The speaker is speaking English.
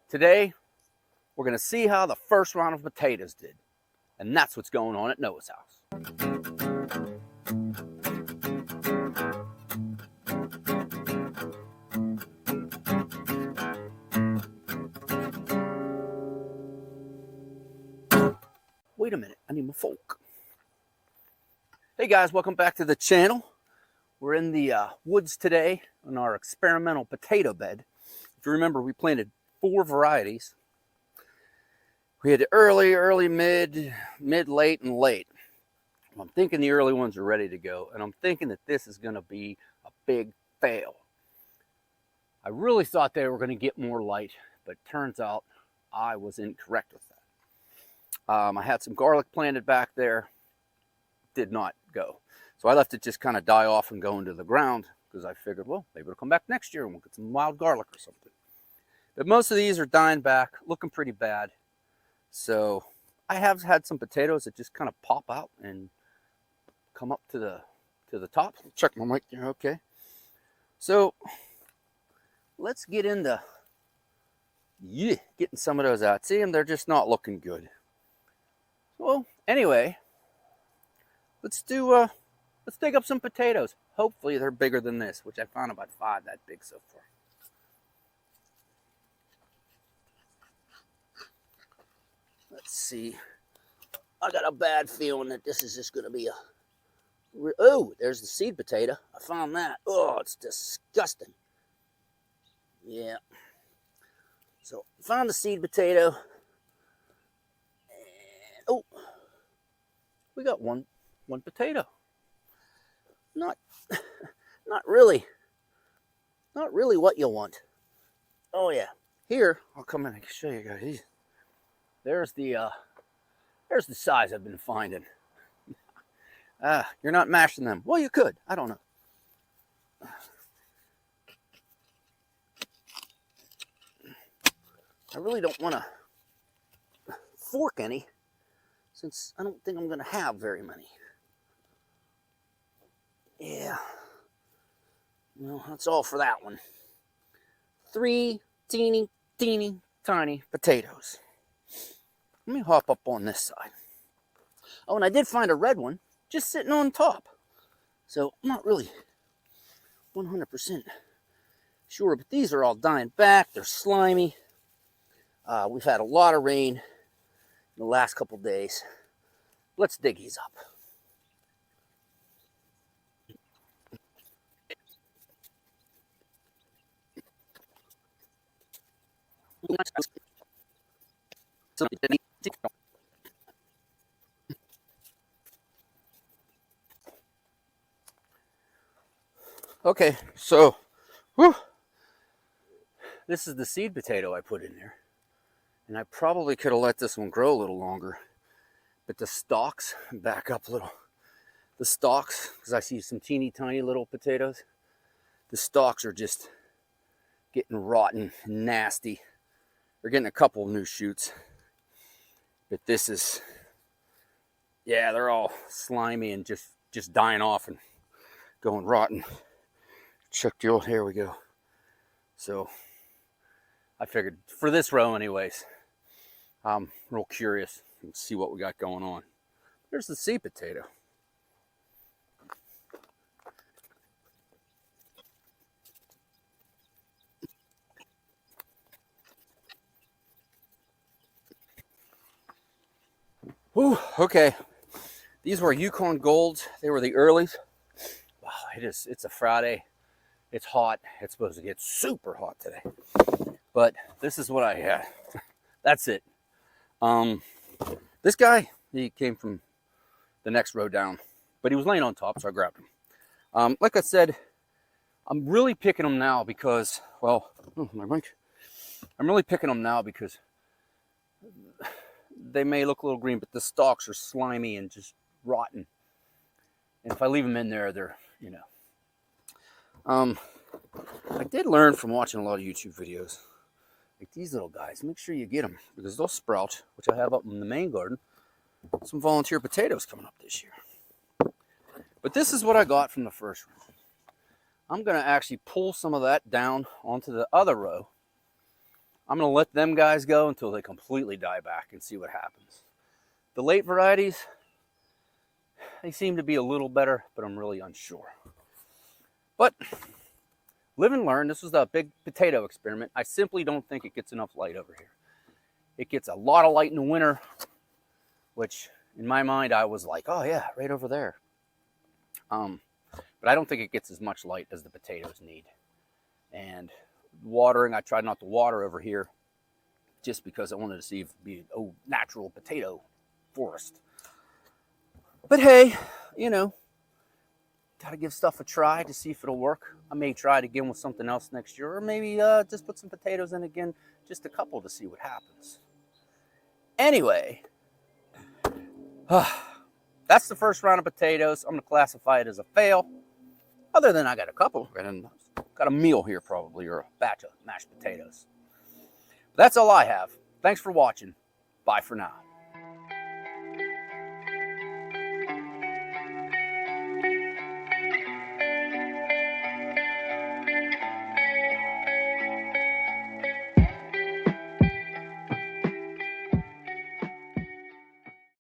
Today, we're going to see how the first round of potatoes did. And that's what's going on at Noah's house. Wait a minute, I need my fork. Hey guys, welcome back to the channel. We're in the woods today on our experimental potato bed. If you remember, we planted 4 varieties. We had early, mid, late, and late. I'm thinking the early ones are ready to go, and I'm thinking that this is going to be a big fail. I really thought they were going to get more light, but turns out I was incorrect with that. I had some garlic planted back there, did not go. So I left it just kind of die off and go into the ground because I figured, well, maybe it'll come back next year and we'll get some wild garlic or something. But most of these are dying back, looking pretty bad. So I have had some potatoes that just kind of pop out and come up to the top. Check my mic there, okay. So let's get into getting some of those out. See them, they're just not looking good. Well, anyway, let's dig up some potatoes. Hopefully they're bigger than this, which I found about 5 that big so far. Let's see. I got a bad feeling that this is just going to be oh, there's the seed potato. I found that. Oh, it's disgusting. Yeah. So, found the seed potato. And, oh, we got one potato. Not really what you want. Oh yeah. Here, I'll come in and show you guys. There's the size I've been finding. You're not mashing them. Well, you could. I don't know. I really don't want to fork any, since I don't think I'm going to have very many. Yeah. Well, that's all for that one. 3 teeny tiny potatoes. Let me hop up on this side. Oh, and I did find a red one just sitting on top. So I'm not really 100% sure, but these are all dying back. They're slimy. We've had a lot of rain in the last couple days. Let's dig these up. Okay, so this is the seed potato I put in there. And I probably could have let this one grow a little longer. But the stalks, back up a little. The stalks, because I see some teeny tiny little potatoes. The stalks are just getting rotten and nasty. They're getting a couple of new shoots. But this is, yeah, they're all slimy and just dying off and going rotten. Check the old, here we go. So I figured for this row anyways, I'm real curious and see what we got going on. There's the seed potato. Whew, okay. These were Yukon Golds. They were the earlies. Wow, it's a Friday. It's hot. It's supposed to get super hot today. But this is what I had. That's it. This guy, he came from the next row down, but he was laying on top, so I grabbed him. Like I said, I'm really picking them now because, well, my mic. I'm really picking them now because they may look a little green, but the stalks are slimy and just rotten. And if I leave them in there, they're, you know. I did learn from watching a lot of YouTube videos. Like these little guys, make sure you get them because they'll sprout, which I have up in the main garden. Some volunteer potatoes coming up this year. But this is what I got from the first row. I'm going to actually pull some of that down onto the other row. I'm going to let them guys go until they completely die back and see what happens. The late varieties, they seem to be a little better, but I'm really unsure. But live and learn. This was a big potato experiment. I simply don't think it gets enough light over here. It gets a lot of light in the winter, which in my mind I was like, oh yeah, right over there. But I don't think it gets as much light as the potatoes need. And watering, I tried not to water over here just because I wanted to see if it'd be a natural potato forest. But hey, you know, got to give stuff a try to see if it'll work. I may try it again with something else next year, or maybe just put some potatoes in again, just a couple, to see what happens. Anyway, that's the first round of potatoes. I'm going to classify it as a fail. Other than I got a couple, and got a meal here probably, or a batch of mashed potatoes. But that's all I have. Thanks for watching. Bye for now.